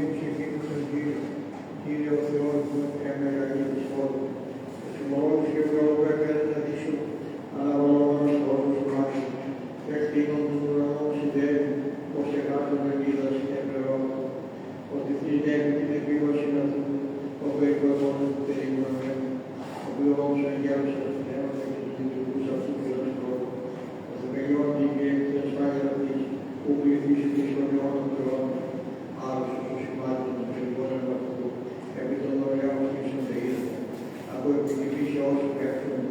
η ψυχή του στον Κύριο. Κύριε ο Θεός μου, έμεγα για τη φόρου. Συμμορφώνεις και προβέκανε να δείσου, αναβαλώμενος όρους του μάτου. Εκτείνων του ουρανών συντεύει, πως εκάτω με βίδας και πλερώμα. Ότι θλιβεύει την επίβαση να δουν, όπου εκπαιδεύουν του περίγνωμένου. Ο πλευρός αγγέλους σας πνεύματα και τους λειτουργούς αυτού πήρας χρόνου. Ο θεμελιώτη και εκ της ασφάλειας αυτής, που πληθύσει της των αιώνων του αιώνων. Άλλος ο σημάδι των περιβόλων αυτού, επί των ωραίων αυτής θεΐδων. Από επιτυχής σε όσους πέφτουν,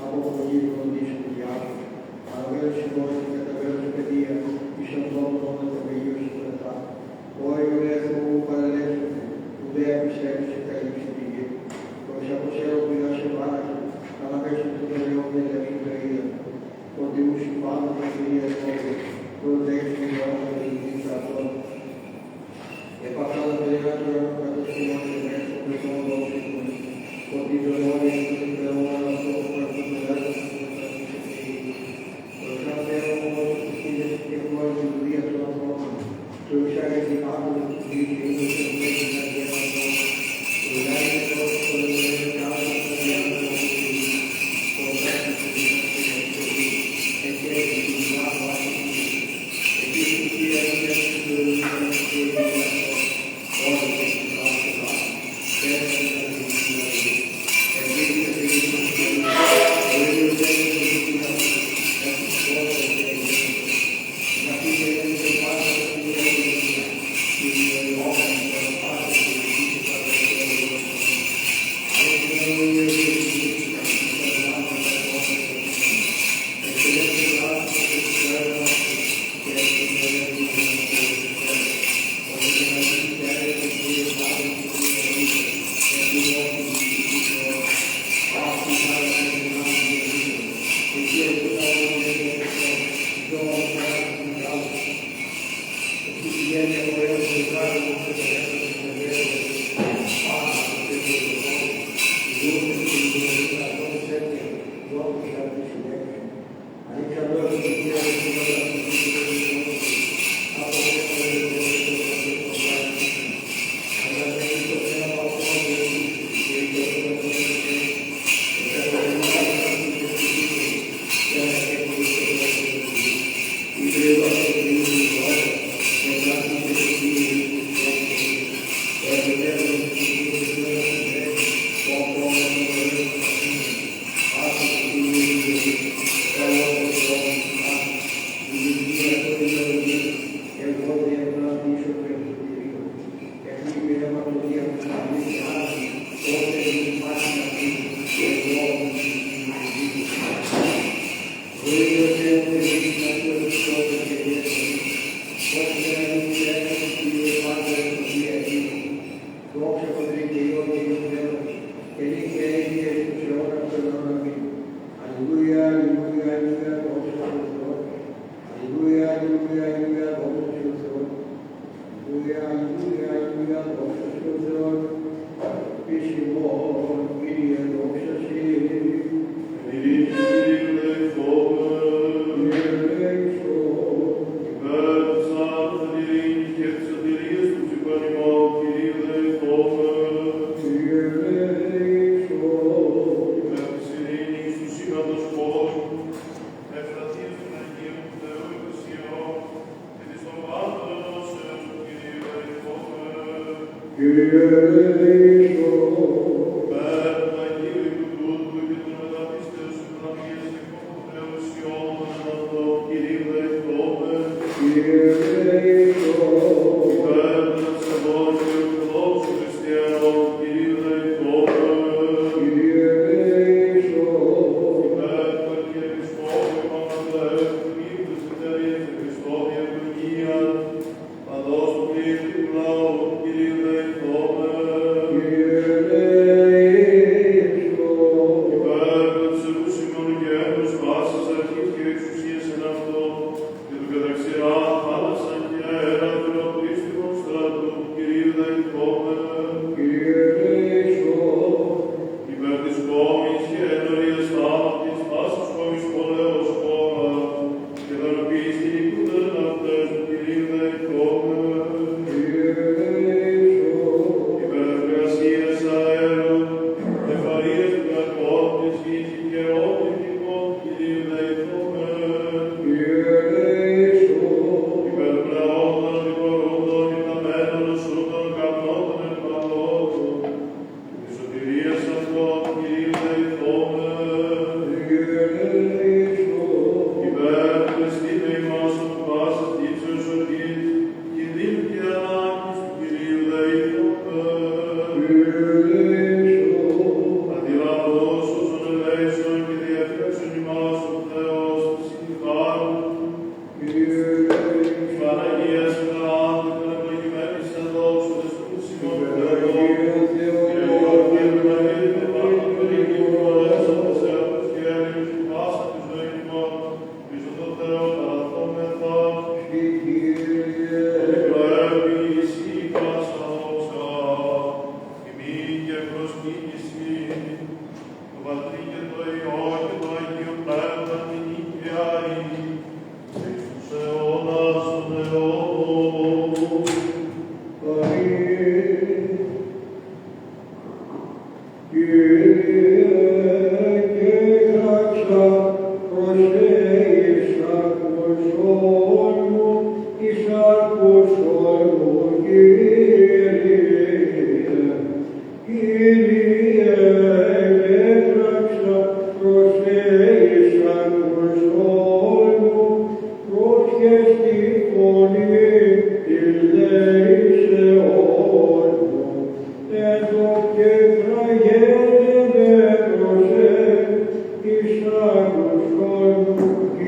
από πολλοί γνωρίζουν διάσου. Αναβέλους συγχώρες και καταβέλους παιδεία, εις τον τόπο των τελείωσης μετά. Όριο έθνο παρελεύσουν, ουδέ απιστεύεις και καλύψει τη γη. Προς αποσέρω πειρά σε βάρακη, αναβέσουν το τελειών δεν λεύσουν περίδα. Ότι ούσι πάνω τα κυρία εφόρου, προτέξουν οι όντα και οι δίψα αυτών. Επαφτάλα παιδιά του αιώνου κατοσκηνών και μέσα των πληθών δόξων, ότι το αιώνιο είναι το πλεόν αυτό που παρακολουθούν to share the gospel of Kyrie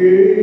Thank you.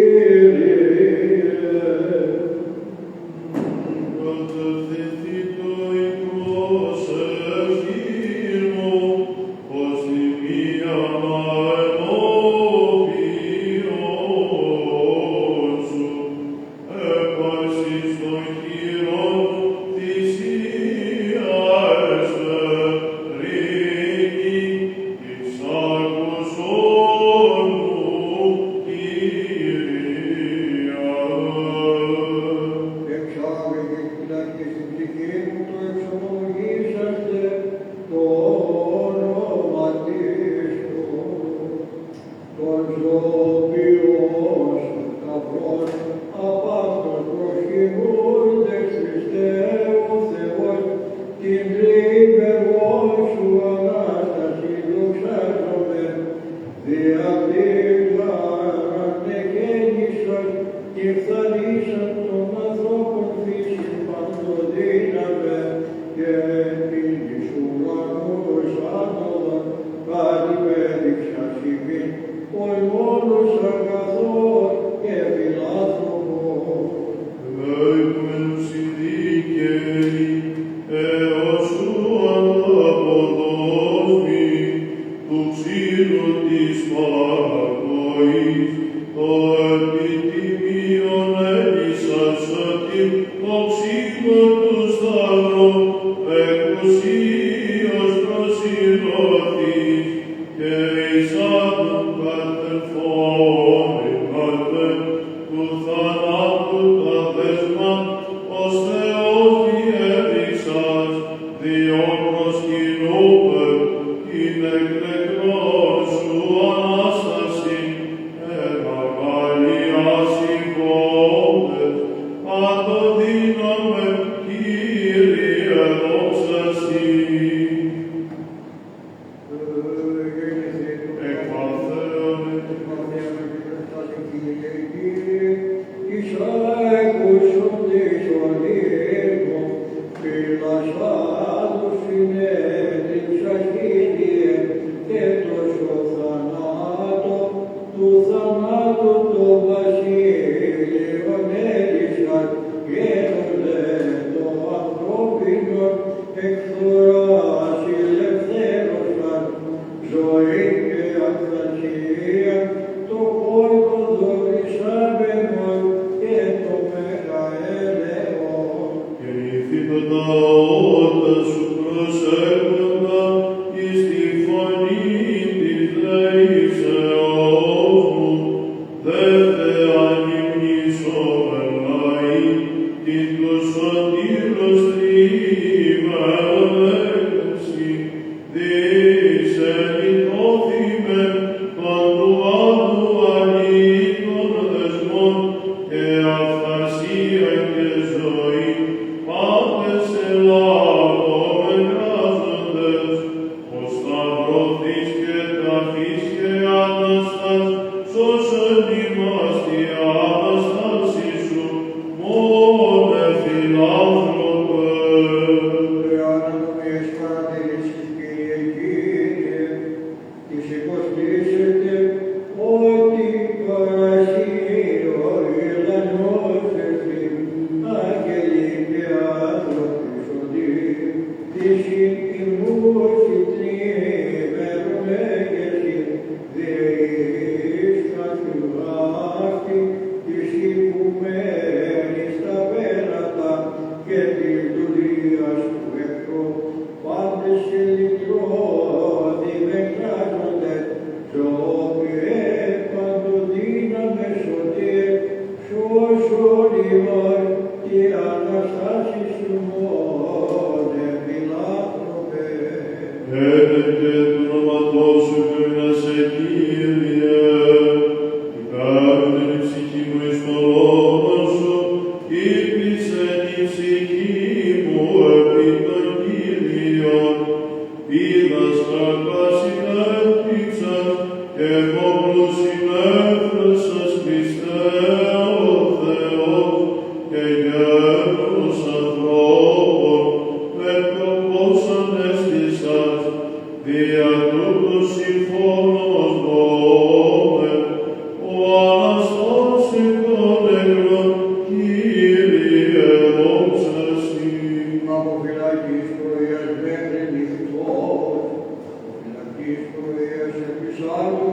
Αποφυλακής πρωίας μέχρι νυχτός, αποφυλακής πρωίας επισάλου,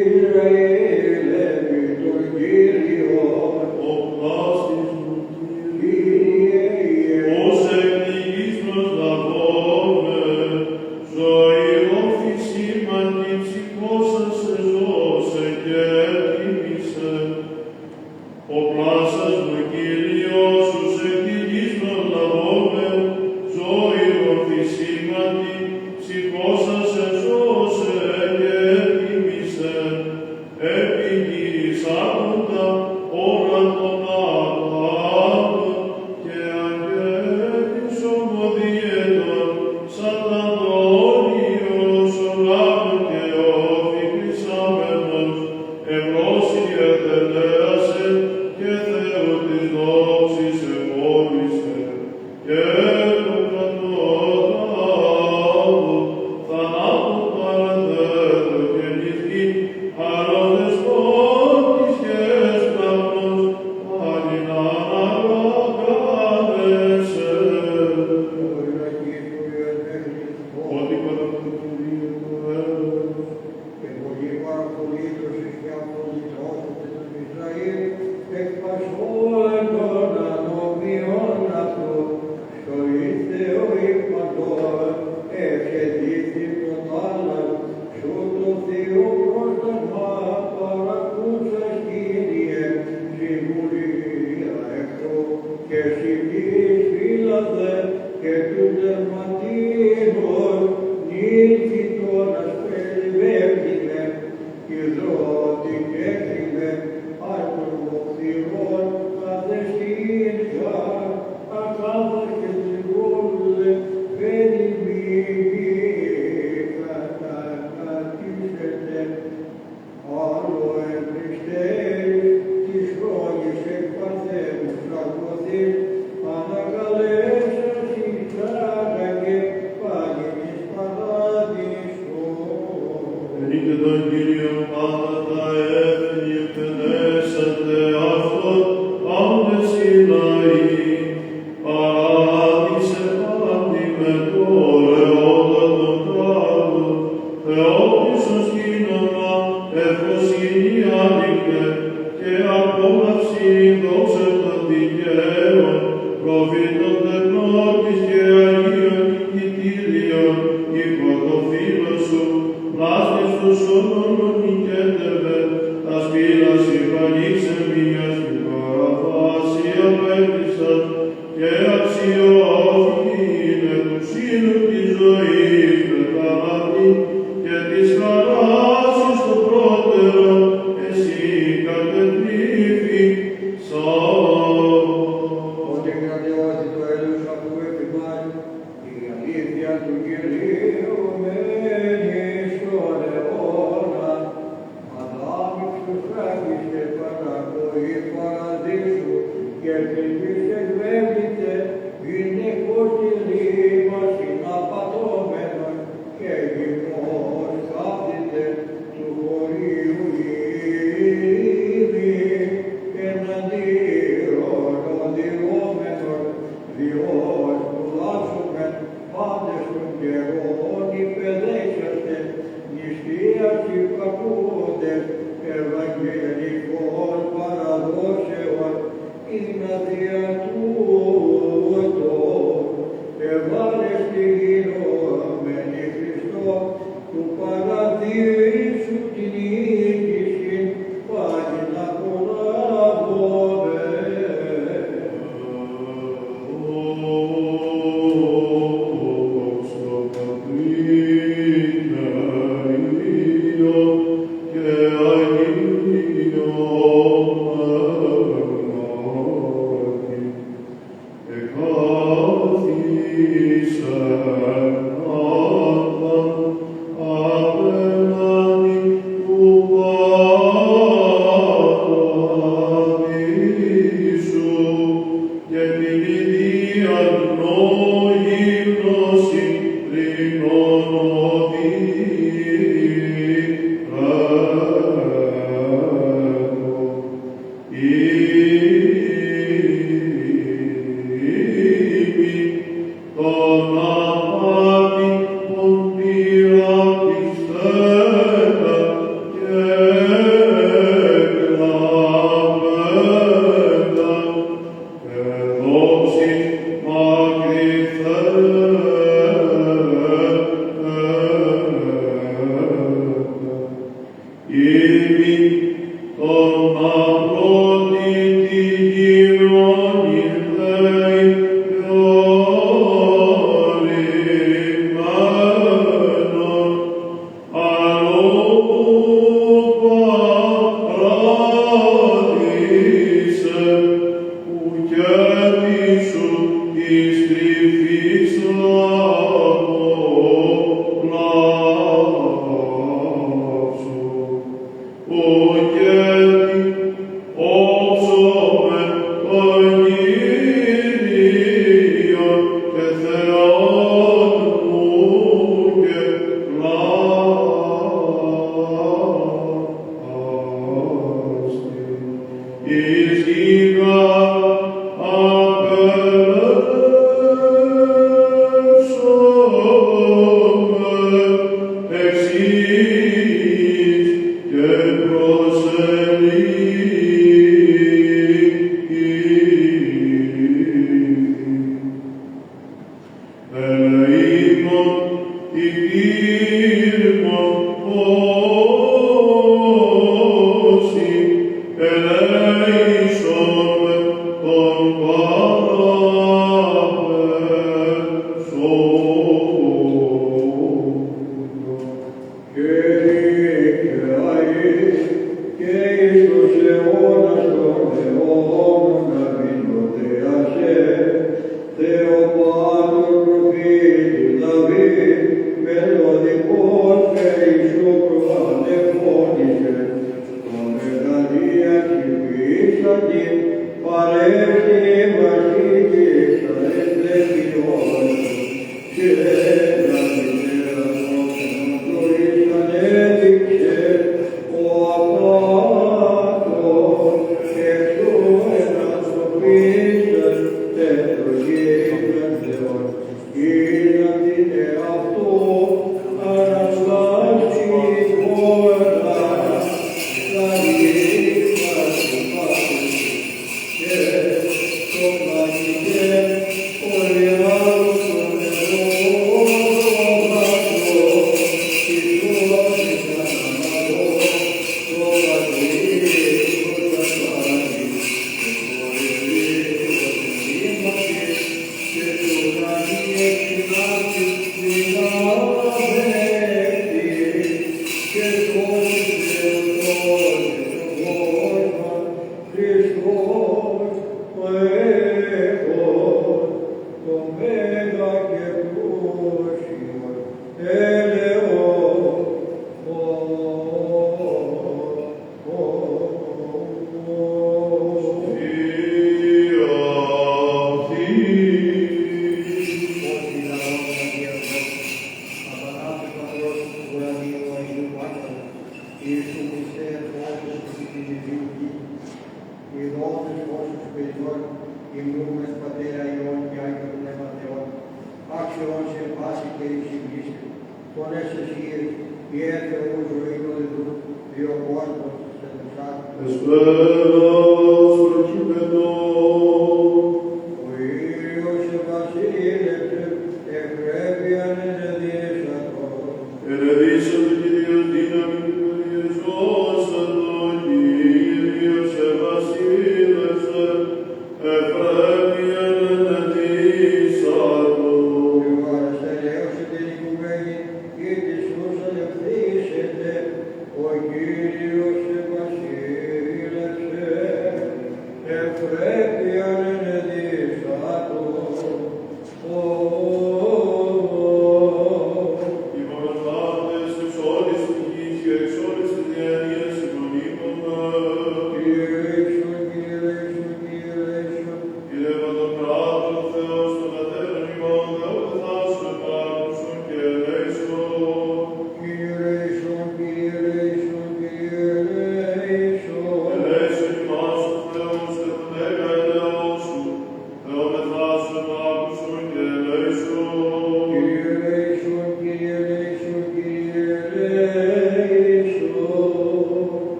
Ισραήλ επί των Κύριων. Ο πλάστης μου, Κύριε Ιε, ως εκνηγής προσλαβώνε, ζωή οφησίμαντη ψυχώσα σε ζώσε και τίμησε. Ο πλάσας μου, Κύριος, ως εκνηγής προσλαβώνε, ζωή οφησίμαντη ψυχώσα σε ζώσε και τίμησε. Επιγείς άκοντα όλα των αγάπων και αγγέλης ομοδιέτων, σατανόνιος ο λάβων και ο φυκλισάμενος, ευρώσει εθελέασε και Θεού της δόξης επόλυσε, και το κατώτατο θανάτου παραδέτω και νυχτή, αρρώδες πόντης και έσπραχνος, πάλιν αναγάγανεσαι. αποφυλακής πρωίας μέχρι νυχτός, Ότι κατά του Κυρίου του έργου, και πολλοί παρακολούθησης και απολυτρώσετε τον Ισραήλ, εκ πασόλεν των ανομιών αυτού, στο Θεό υπαντών, εξεδίθη τον άλλον, σου το Θεό πρόσταγμα παρακούσας Κύριε, συμβουλία εχθρού, και συμβείς φύλατε, και του τερματίνων, νύχητον ασπελβεύτημε, υδρότη και κρυβε, αρκολοθυρών, καθεστήν γάρ, ακάθα και τριγόλουδε, φαίνει κατακατήσετε, άλλο εμπριστέρης, της χρόνης εκ παθέμους τραγωθείς, ανακαλέσας εισάγαγε, πάλι της παράδεισος. ενείτε τον Κύριον πάντα τα έθνη εκτενέσατε αυτόν, πάντες οι λαοί, παράδεισε πάντη με το ωραιότα των κράτων, θεότησος κοίνομα, ευκοσύνη άδικε, και απόλαυση δόξα των δικαίων, προφήτων τεκνότης και Αγίων κητήριων, υπό το φύλλο σου, πλάστης του σώμων νικέτευε, τα σπήλας υπανήξε μίας και παραφάση απέκτησαν, και αξιώθη είναι του σύνου της ζωής μεταβατή, και της χαράς εις το πρώτερο, εσύ κατετρίφη, Ότι κρατιώθη το έλεος αυτού επιβάλλει, η αλήθεια του Κυρίου μένει στον αιώνα. Ανάμειξους φράγεις και παρακοή παραδείσου, και κρυφής εκβέβητε, είναι πως τη ρήμα συναπατώμενον, και γυμνός κάθεται του χωρίου ήμι, εναντίον οδηγόμενων, διός πουλάσσομεν πάντες των καιρών υπεδέχεστε, νηστείας υπακούοντες, ευαγγελικών παραδόσεων, είναι δια του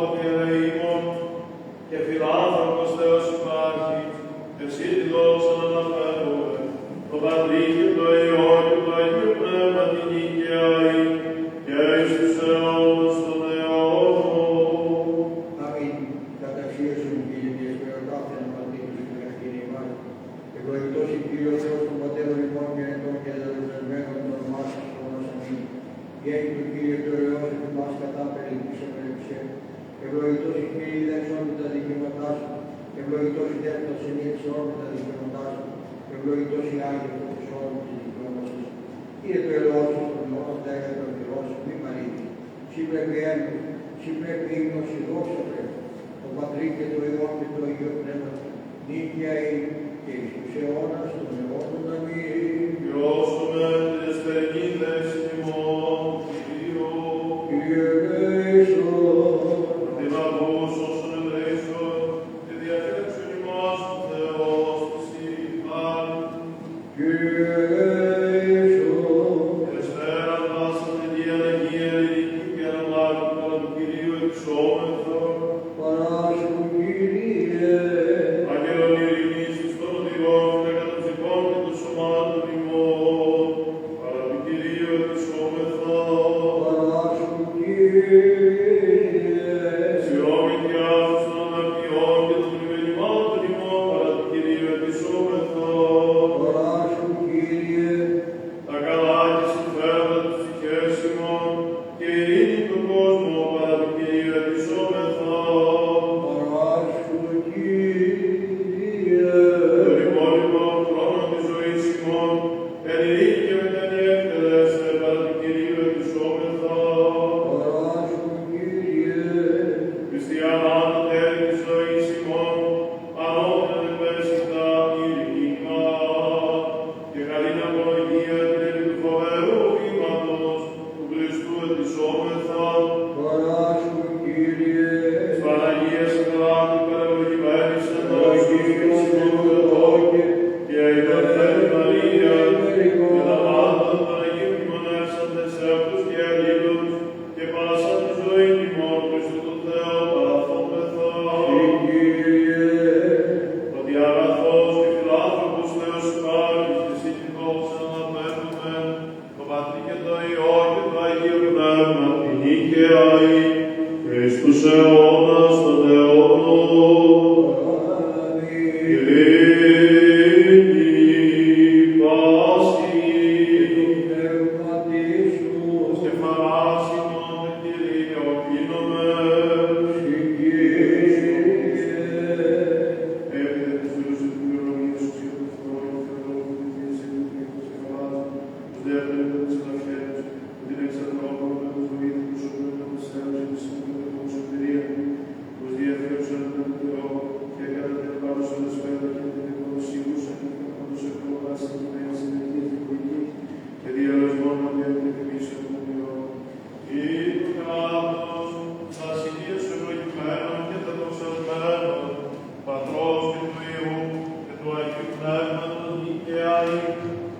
Ότι ελεήμων και φιλάνθρωπος Θεός υπάρχει, εσύ τη δόξα να αναφέρουμε, το Πατρί και το Υιό και το Αγίο Πνεύμα την Οικιαή, και εις τους αιώνας των αιώνων. Αμήν. Καταξίωσον Κύριε Διεσπέρα κάθεν πατήτους και ευθύνη ημάς. Ευλογητός η Κύριος Θεός των Πατέρων ημών και ετών και δεδομένων των μάσης όνος αμήν. Γέννη του Κύριε του Ελαιός και μας κατά περιπτύσεων περιψέ. Ευλογητός η Κύριε δεξόν με τα δικαιώματά σου. Ευλογητός η δεύτερος ενίξεων με τα δικαιώματά σου. Ευλογητός η Άγιος του Χριστόν με τις δικαιώματά σου. Κύριε του Ελαιός σου, τον νόμο τέγα των χειρός σου, μη μαρείτε. Συ πρέπει έννοια, συ πρέπει ύμνος, η δόξα πρέπει. Το Πατρί και το Υιό και το Αγίο Πνεύμα, νίκαια και εις τους αιώνας των αιώνων αμήν. Γιώσουμε τις περνίδες ημών, Κύριο, Κύριε ελέησον, την ακούσον στον ελέησον, τη διαχείρισον ημάς του Θεός της Ιχάρη. Κύριε ελέησον, Εσπέρα πάσα την διαλεγία ειρηνικού και αναλάβει παρά του Κυρίου εξώμεθρο. παράσχου Κύριε, Αγγέλων ειρηνής εις των οδηγών και κατοψικών και των σωμάτων ημών, παρά του Κυρίου εξώμεθρο. παράσχου Κύριε, Σιώμη και άφους των αμαρτιών και των πλημμυρημάτων ημών, παρά του Κυρίου εξώμεθρο. παράσχου Κύριε, Τα καλά και συμφέροντα τους ψυχές ημών και ειρήνη του κόσμου, παρά του Κυρίου εξώμεθρο. παράσχου Κύριε, Τον υπόλοιπο χρόνο της ζωής ημών, εν ειρήνη και μετανή εκτελέστε, παρά του Κυρίου εξώμεθρο. παράσχου Κύριε, Χριστιανά το τέλη της ζωής ημών, ανώτερα ευαίσθητα ειρηνικά, και καλήν απολογία την επί του φοβερού βήματος του Χριστού ετισόμεθα, παράσχου Κύριε, της Παναγίας Αγάπη παρευλογημένης εντός του και η Παρθένη Μαρία, και τα πάντα των Παναγίων μνημονεύσαντες σε αυτούς και αλλήλους, και πάσα τη ζωή ημών Χριστού του Θεού παραθόμεθα. Κύριε, Ότι αγαθός και φιλάνθρωπος Θεός υπάρχεις και εσύ την δόξα να αναφέρουμε, το Πατρί και το Υιό και το Αγίο Πνεύμα, την Οικιαή, και εις τους αιώνας των αιώνων. αμήν. Ειρήνη πάση, Πνεύματι σου, ως κεφαλάς ημών με Κυρίο πίνομαι. Έπειτα τους φίλους της πληρονομίας τους και του Θεού και του Θεού και της Ιησούς και του Θεού, τους διαφέρει με τις ελαφιές, με την εξαρτώπα, με τους βοήθους, τους οποίους με τους Θεούς και τους σύμβουλους με τους εμπειρία, τους διαφέρουσαν με τον Θεό και κατά την πάρουσαν τα σφαίρα και την εκπονοσίγουσαν και την εκπονοσυγχωράσαν την νέα συνεχεία την βοηθή και διαλογμόν να διαφέρει πίσω από τον Θεό. Ή το κράτος, τα ασυλίες σου ευλογημένων και τα δοξασμένων, Πατρός και του Υιού και του Αγίου Πνεύματος Νικαιάη,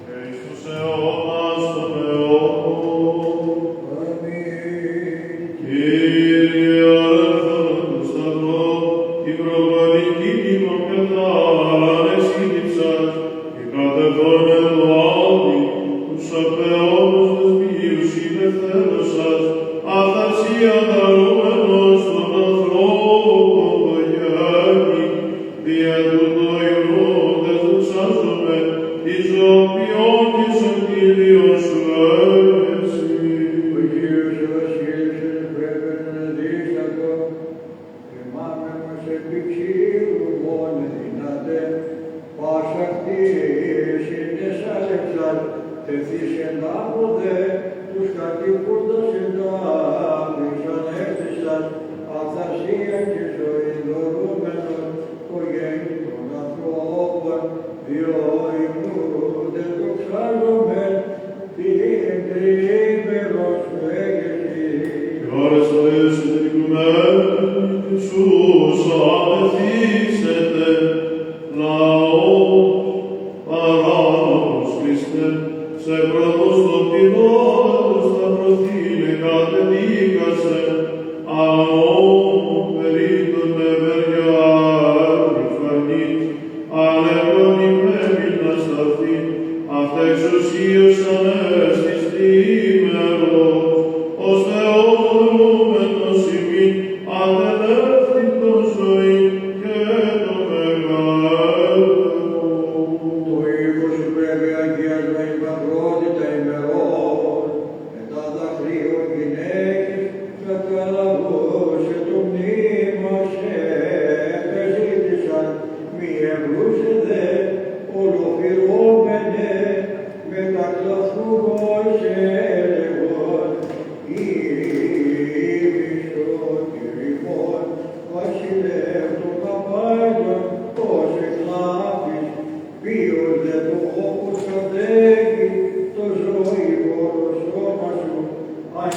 και εις τους αιώνας των αιώνων. αμήν. Κύριε αλεύθερον του Σταυρό, η προβολική κοινών κατάραν εσύντηψας, και κατεβόν ελουάδη, τους απαιώνους δεσμίους ηλευθέρωσας, αθαρσία χαρούμενος των ανθρώπων το γέννη, δια τούτο ειρούντες δοξάζομαι, εις οποίον και σαν Κύριος σου έσυ. Ο Κύριος ο Βασίλης πρέπει να δίστατο, και μάμε μας επιξήρου μόνε δυνατέ, πάσα κτήσεις είναι σάλεξαν, τεθείς εντάμονται, τους κατοικούντας εντάμεις ανέφτυσαν, αθαρσία και ζωή δωρούμενον, ο γέννη των ανθρώπων, διό υμνούνται δοξάζομαι, την τρίμερος σου έγεσαι. Και ώρες αυτές την οικουμένη Ιησούς αμεθύσετε, λαός παράνομος Χριστέ, σε πρώτος των πυλών στα προφήνε κατεβήκα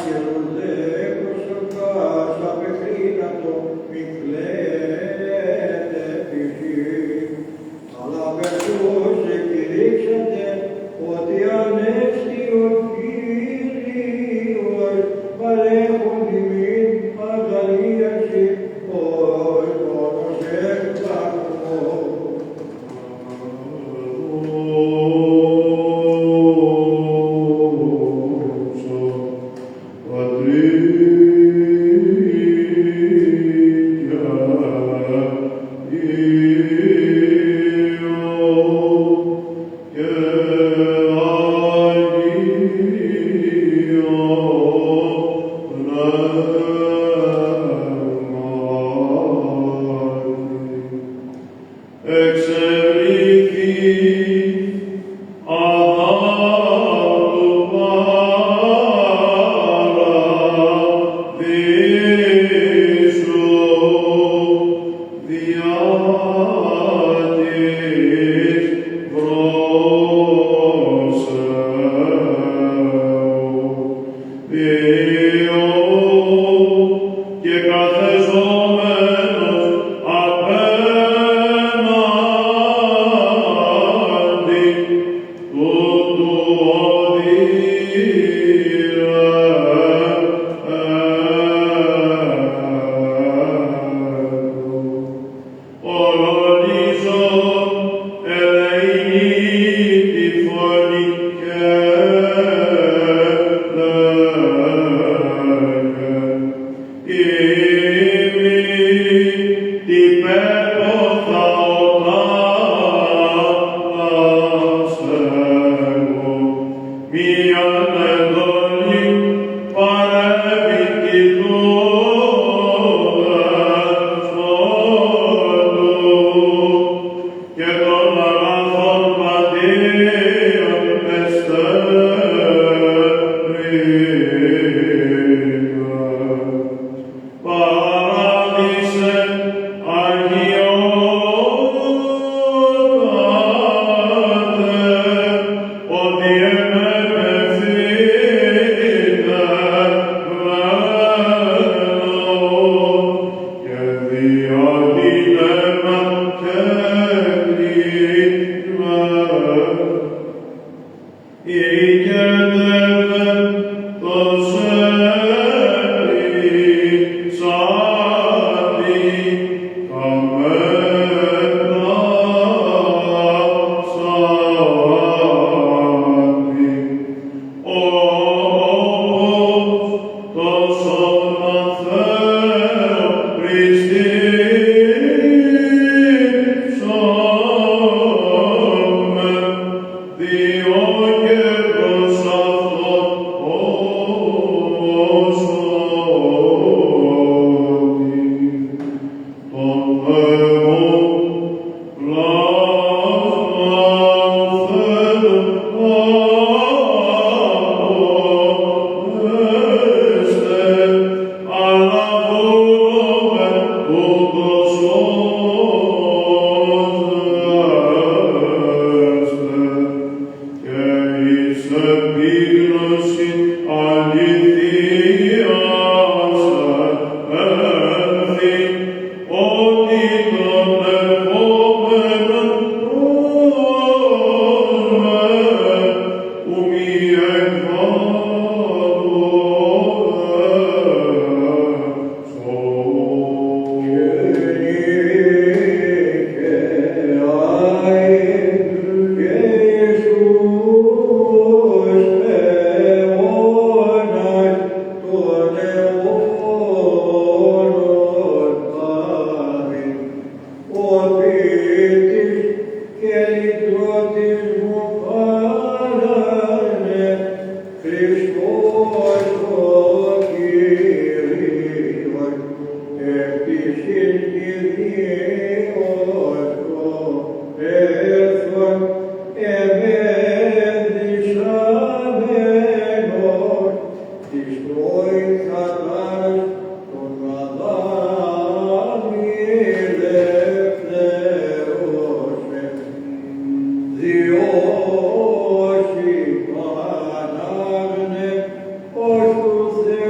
άγγελος δε προσωπάς απεκρίνατο μη κλαίτε πηχή, αλλά μερικούς εκηρύξατε ότι ανέστη ο Κύριος παρέχον ημίν αγαλίαση ως μόνος εκπλαγμός. Διότι Πανάγνε ως του Θεού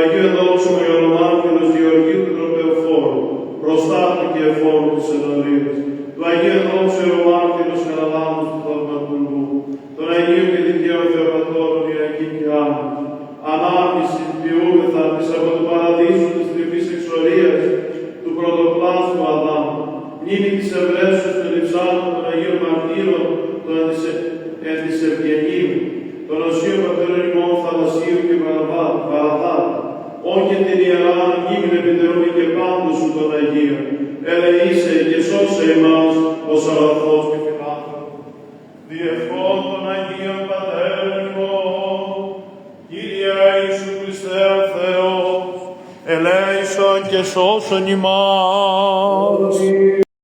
Αγίου Δόξου Μεγαλομάρχηδος Γεωργίου του Τροπεοφόρου, προστάτου και εφόρου της Αναλίας, του Αγίου Δόξου Ιωάννης Χαραλάμους του Θαυματουργού, των Αγίων και Δικαίων Θεοπατώρων Ιακή και Άννη, ανάμνηση ποιούμεθα της από του παραδείσου της τρυφής εξορίας του πρωτοπλάσμου Αδάμ, μνήμη της ευρέσεως των υψάλων των Αγίων Μαρτύρων των εν της Ευγενίου, των Οσίων Πατέρων ημών Θαλασσίου και Παραδάτου, όν και την Ιερά μνήμην επιτερούμε και πάντως σου των Αγίων, ελεήσε και σώσε εμάς ως αγαθός και φιλάνθρωπος. Διευχών των Αγίων Πατέρων ημών, Κύριε Ιησού Χριστέ ο Θεός, ελέησον και σώσον ημάς.